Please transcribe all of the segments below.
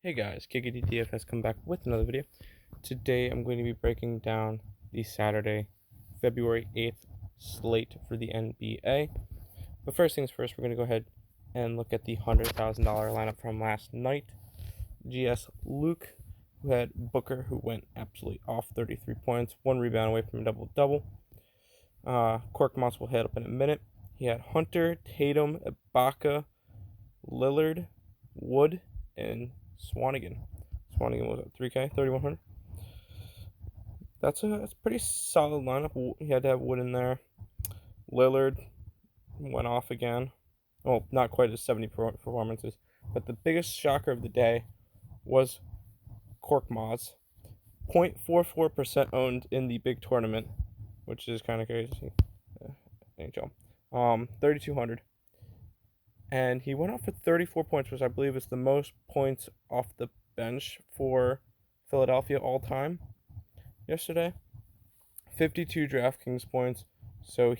Hey guys, Giggity Dfs come back with another video. Today I'm going to be breaking down the Saturday, February 8th slate for the NBA. But first things first, we're going to go ahead and look at the $100,000 lineup from last night. GS Luke, who had Booker, who went absolutely off, 33 points, 1 rebound away from a double-double. Cork Moss will head up in a minute. He had Hunter, Tatum, Ibaka, Lillard, Wood, and Swanigan. Swanigan was at 3K, 3,100. That's a pretty solid lineup. He had to have Wood in there. Lillard went off again. Well, not quite as 70 performances, but the biggest shocker of the day was Cork Moz. 0.44% owned in the big tournament, which is kind of crazy. NHL. 3,200. And he went off for 34 points, which I believe is the most points off the bench for Philadelphia all time yesterday. 52 DraftKings points. So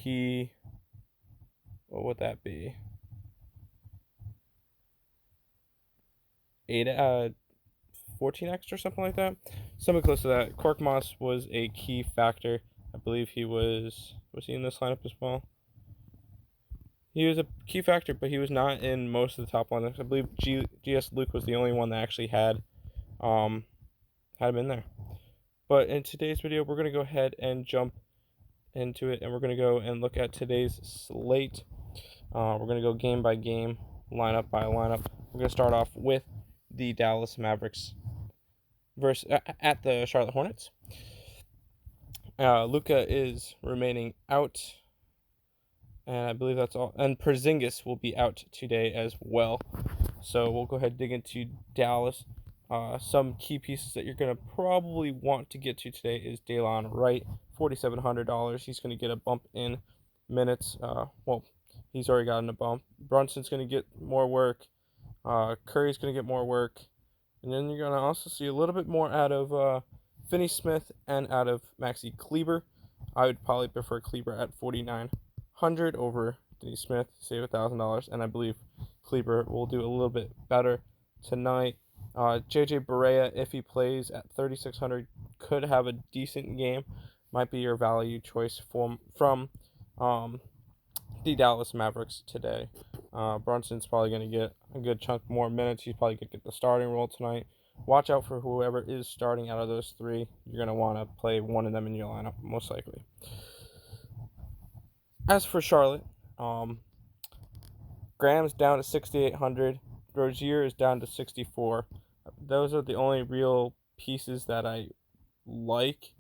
what would that be? 14 extra, something like that. Something close to that. Cork Moss was a key factor. I believe he was he in this lineup as well? He was a key factor, but he was not in most of the top lineups. I believe GS Luke was the only one that actually had him in there. But in today's video, we're going to go ahead and jump into it, and we're going to go and look at today's slate. We're going to go game by game, lineup by lineup. We're going to start off with the Dallas Mavericks versus at the Charlotte Hornets. Luka is remaining out, and I believe that's all. And Porzingis will be out today as well. So we'll go ahead and dig into Dallas. Some key pieces that you're going to probably want to get to today is Delon Wright, $4,700. He's going to get a bump in minutes. He's already gotten a bump. Brunson's going to get more work. Curry's going to get more work. And then you're going to also see a little bit more out of Finney Smith and out of Maxi Kleber. I would probably prefer Kleber at $4,900 over Finney Smith, save $1,000. And I believe Kleber will do a little bit better tonight. JJ Barea, if he plays at 3,600, could have a decent game. Might be your value choice from the Dallas Mavericks today. Brunson's probably going to get a good chunk more minutes. He's probably going to get the starting role tonight. Watch out for whoever is starting out of those three. You're going to want to play one of them in your lineup, most likely. As for Charlotte, Graham's down to 6,800. Rozier is down to 64. Those are the only real pieces that I like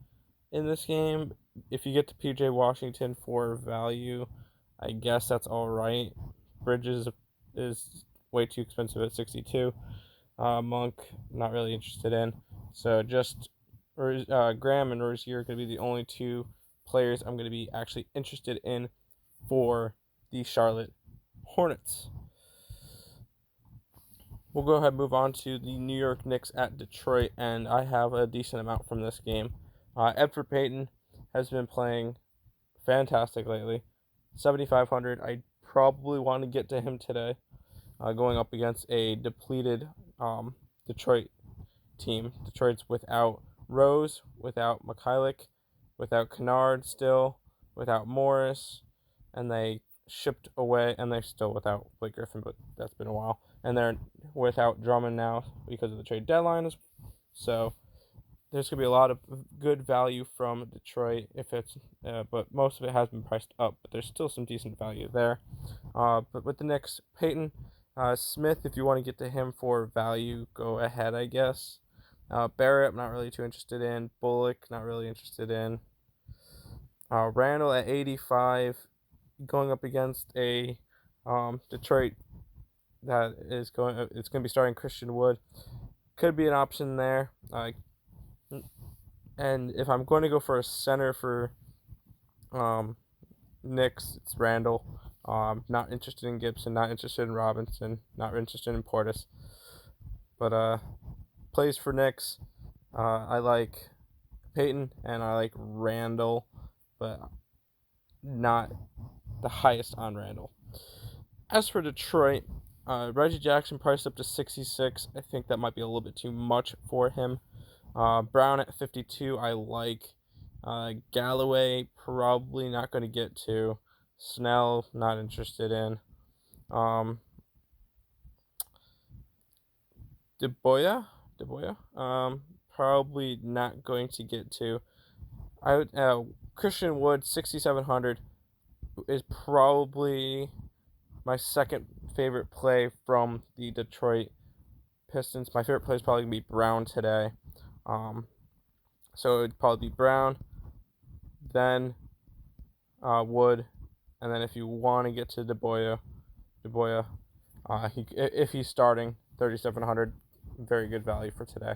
in this game. If you get to PJ Washington for value, I guess that's all right. Bridges is way too expensive at 62. Monk, not really interested in. So just Graham and Rozier are going to be the only two players I'm going to be actually interested in for the Charlotte Hornets. We'll go ahead and move on to the New York Knicks at Detroit, and I have a decent amount from this game. Elfrid Payton has been playing fantastic lately. 7,500. I probably want to get to him today, going up against a depleted Detroit team. Detroit's without Rose, without Mikhailiuk, without Kennard still, without Morris, and they shipped away, and they're still without Blake Griffin, but that's been a while. And they're without Drummond now because of the trade deadline. So there's going to be a lot of good value from Detroit, but most of it has been priced up, but there's still some decent value there. But with the Knicks, Peyton, Smith, if you want to get to him for value, go ahead, I guess. Barrett, I'm not really too interested in. Bullock, not really interested in. Randall at 85, going up against a Detroit that it's going to be starting Christian Wood. Could be an option there. And if I'm going to go for a center for Knicks, it's Randall. Not interested in Gibson, not interested in Robinson, not interested in Portis. But plays for Knicks, I like Peyton and I like Randall, but not the highest on Randall. As for Detroit, Reggie Jackson priced up to 66. I think that might be a little bit too much for him. Brown at 52, I like. Galloway, probably not going to get to. Snell, not interested in. DeBoya, probably not going to get to. Christian Wood, 6,700, is probably my second favorite play from the Detroit Pistons. My favorite play is probably going to be Brown today. So it would probably be Brown, then Wood, and then if you want to get to DeBoya, if he's starting, 3,700, very good value for today.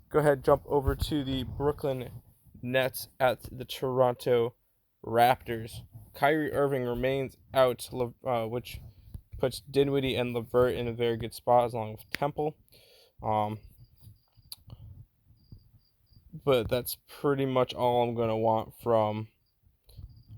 Go ahead, jump over to the Brooklyn Nets at the Toronto Raptors. Kyrie Irving remains out, which puts Dinwiddie and LeVert in a very good spot, along with Temple. But that's pretty much all I'm gonna want from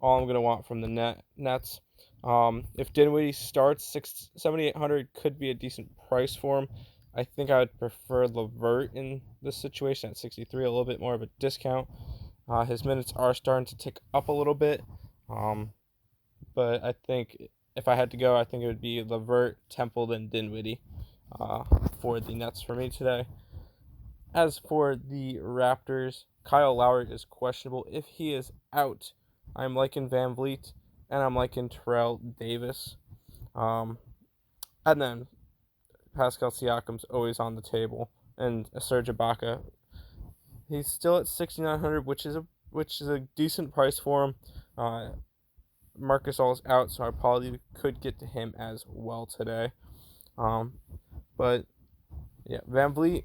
the Nets. If Dinwiddie starts, 7,800 could be a decent price for him. I think I would prefer LeVert in this situation at 63, a little bit more of a discount. His minutes are starting to tick up a little bit, but I think if I had to go, I think it would be LeVert, Temple, and Dinwiddie for the Nets for me today. As for the Raptors, Kyle Lowry is questionable. If he is out, I'm liking Van Vliet, and I'm liking Terrell Davis. And then Pascal Siakam's always on the table, and Serge Ibaka. He's still at 6,900, which is a decent price for him. Marcus All is out, so I probably could get to him as well today. But yeah, Van Vliet,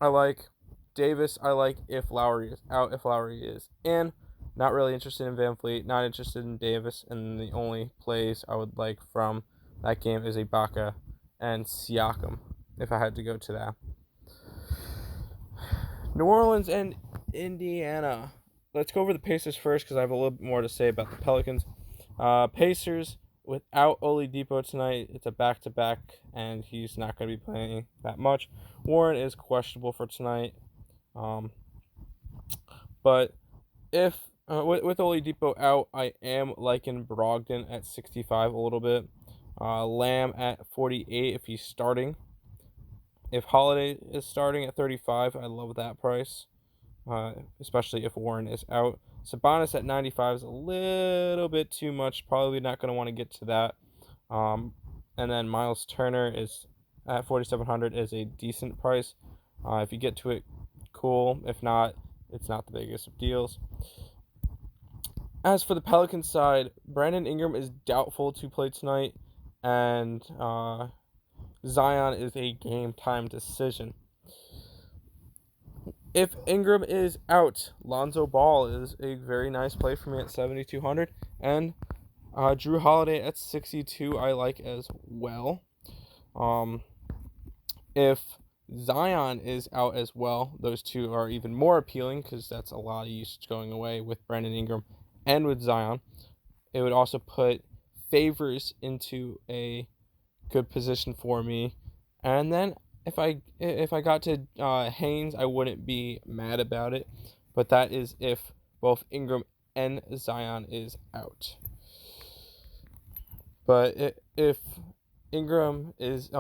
I like. Davis, I like if Lowry is out. If Lowry is in, not really interested in Van Vliet, not interested in Davis, and the only plays I would like from that game is Ibaka and Siakam, if I had to go to that. New Orleans and Indiana. Let's go over the Pacers first because I have a little bit more to say about the Pelicans. Pacers, without Oladipo tonight, it's a back-to-back, and he's not going to be playing that much. Warren is questionable for tonight. But if with Oladipo out, I am liking Brogdon at 65 a little bit. Lamb at 48 if he's starting. If Holiday is starting at 35, I love that price, especially if Warren is out. Sabonis at 95 is a little bit too much. Probably not going to want to get to that. And then Miles Turner is at 4,700 is a decent price. If you get to it, cool. If not, it's not the biggest of deals. As for the Pelicans side, Brandon Ingram is doubtful to play tonight, and Zion is a game-time decision. If Ingram is out, Lonzo Ball is a very nice play for me at 7,200, and Drew Holiday at 62 I like as well. If Zion is out as well, those two are even more appealing because that's a lot of usage going away with Brandon Ingram and with Zion. It would also put Favors into a good position for me. And then if I got to Haynes, I wouldn't be mad about it. But that is if both Ingram and Zion is out. But if Ingram is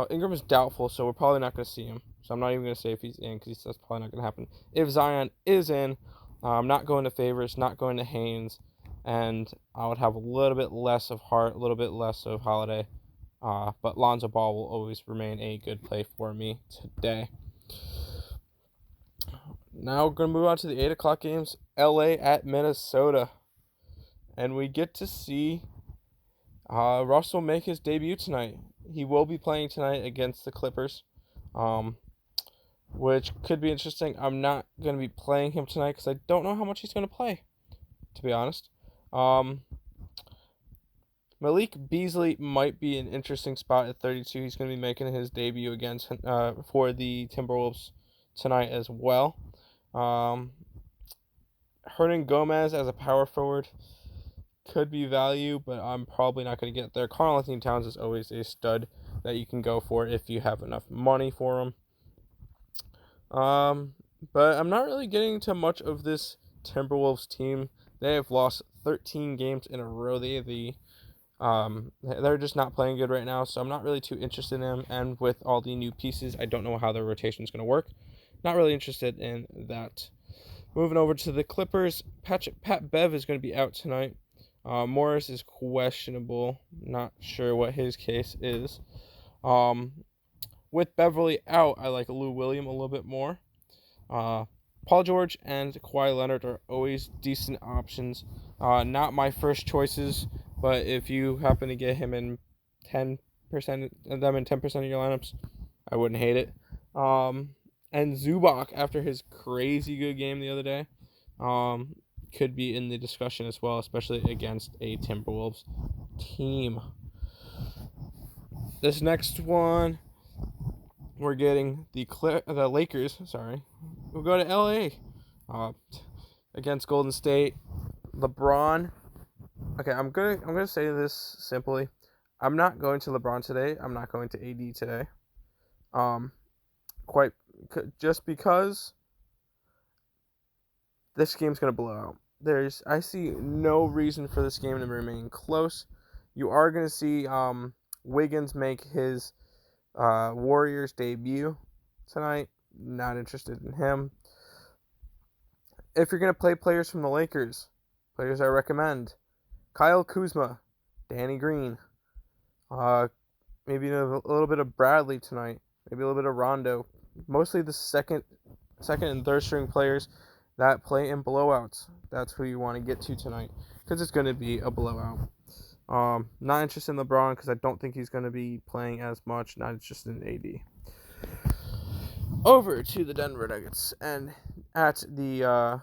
doubtful, so we're probably not going to see him. So I'm not even going to say if he's in because that's probably not going to happen. If Zion is in, I'm not going to Favors, not going to Haynes, and I would have a little bit less of Hart, a little bit less of Holiday. But Lonzo Ball will always remain a good play for me today. Now we're going to move on to the 8 o'clock games. LA at Minnesota. And we get to see Russell make his debut tonight. He will be playing tonight against the Clippers, which could be interesting. I'm not going to be playing him tonight because I don't know how much he's going to play, to be honest. Malik Beasley might be an interesting spot at 32. He's going to be making his debut against for the Timberwolves tonight as well. Hernan Gomez as a power forward could be value, but I'm probably not going to get there. Karl Anthony Towns is always a stud that you can go for if you have enough money for them. But I'm not really getting to much of this Timberwolves team. They have lost 13 games in a row. They're just not playing good right now, so I'm not really too interested in them. And with all the new pieces, I don't know how their rotation is going to work. Not really interested in that. Moving over to the Clippers, Pat Bev is going to be out tonight. Morris is questionable. Not sure what his case is. With Beverly out, I like Lou Williams a little bit more. Paul George and Kawhi Leonard are always decent options. Not my first choices, but if you happen to get him in 10% of them in 10% of your lineups, I wouldn't hate it. And Zubac, after his crazy good game the other day, could be in the discussion as well, especially against a Timberwolves team. This next one, we're getting the Lakers. Sorry, we'll go to LA against Golden State. LeBron. Okay, I'm gonna say this simply. I'm not going to LeBron today. I'm not going to AD today. Just because this game's gonna blow out. I see no reason for this game to remain close. You are gonna see Wiggins make his Warriors debut tonight. Not interested in him. If you're going to play players from the Lakers, players I recommend: Kyle Kuzma, Danny Green, maybe a little bit of Bradley tonight, maybe a little bit of Rondo. Mostly the second and third string players that play in blowouts. That's who you want to get to tonight, because it's going to be a blowout. Not interested in LeBron because I don't think he's going to be playing as much. Not interested in AD. Over to the Denver Nuggets, and at the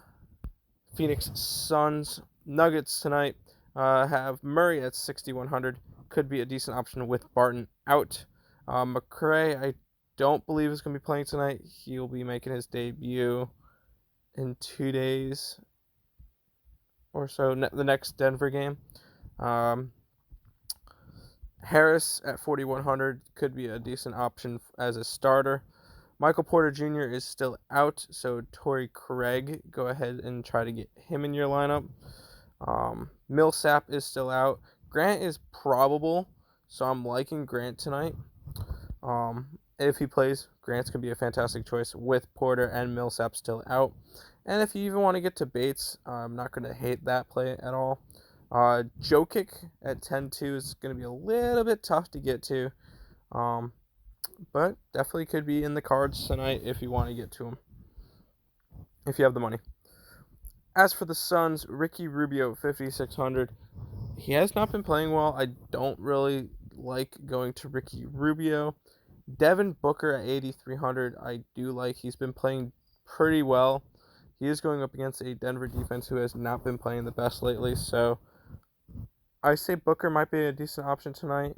Phoenix Suns. Nuggets tonight have Murray at 6,100. Could be a decent option with Barton out. McRae, I don't believe is going to be playing tonight. He'll be making his debut in 2 days or so, the next Denver game. Harris at 4,100 could be a decent option as a starter. Michael Porter Jr. is still out, so Torrey Craig, go ahead and try to get him in your lineup. Millsap is still out. Grant is probable, so I'm liking Grant tonight. If he plays, Grant's going to be a fantastic choice with Porter and Millsap still out. And if you even want to get to Bates, I'm not going to hate that play at all. Jokic at 10-2 is going to be a little bit tough to get to. But definitely could be in the cards tonight if you want to get to him, if you have the money. As for the Suns, Ricky Rubio, 5,600. He has not been playing well. I don't really like going to Ricky Rubio. Devin Booker at 8,300. I do like. He's been playing pretty well. He is going up against a Denver defense who has not been playing the best lately. So I say Booker might be a decent option tonight.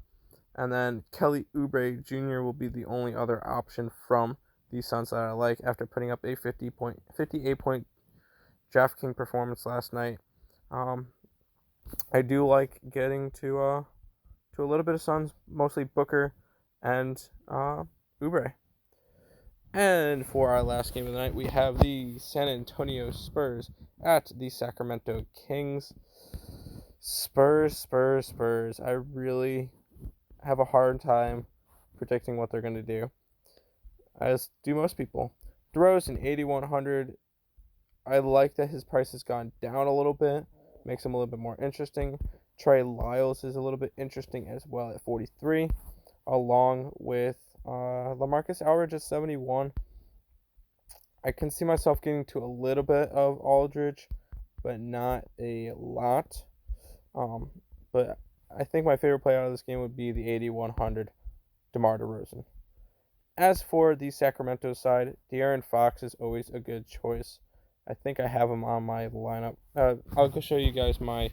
And then Kelly Oubre Jr. will be the only other option from the Suns that I like after putting up a 58-point DraftKings performance last night. I do like getting to a little bit of Suns, mostly Booker and Oubre. And for our last game of the night, we have the San Antonio Spurs at the Sacramento Kings. Spurs. I really have a hard time predicting what they're going to do, as do most people. DeRozan, 8,100. I like that his price has gone down a little bit, makes him a little bit more interesting. Trey Lyles is a little bit interesting as well at 43, along with LaMarcus Aldridge at 71. I can see myself getting to a little bit of Aldridge, but not a lot. But I think my favorite play out of this game would be the 8,100 DeMar DeRozan. As for the Sacramento side, De'Aaron Fox is always a good choice. I think I have him on my lineup. I'll go show you guys my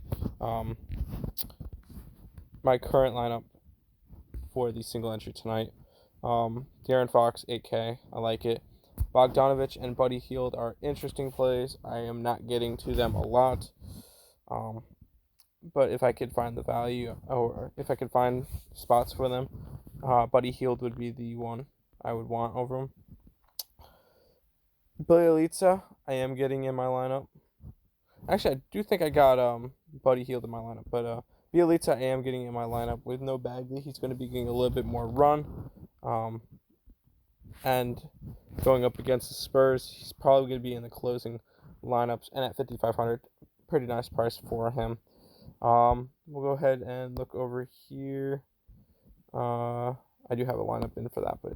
my current lineup for the single entry tonight. De'Aaron Fox, 8K. I like it. Bogdanovich and Buddy Hield are interesting plays. I am not getting to them a lot. But if I could find the value, or if I could find spots for them, Buddy Hield would be the one I would want over him. Bielitsa, I am getting in my lineup. Actually, I do think I got Buddy Hield in my lineup, but Bielitsa I am getting in my lineup with no Bagley. He's going to be getting a little bit more run, and going up against the Spurs, he's probably going to be in the closing lineups. And at 5,500, pretty nice price for him. We'll go ahead and look over here. I do have a lineup in for that, but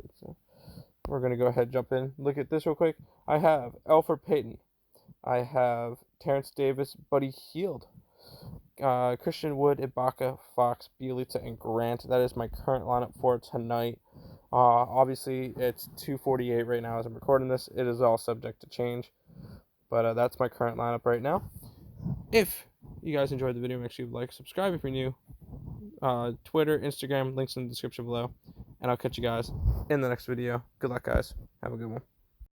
we're going to go ahead and jump in. Look at this real quick. I have Elfrid Payton. I have Terrence Davis, Buddy Hield, Christian Wood, Ibaka, Fox, Bielitsa, and Grant. That is my current lineup for tonight. Obviously, it's 2:48 right now as I'm recording this. It is all subject to change, but that's my current lineup right now. If you guys enjoyed the video, make sure you like, subscribe if you're new. Twitter, Instagram, links in the description below. And I'll catch you guys in the next video. Good luck, guys. Have a good one.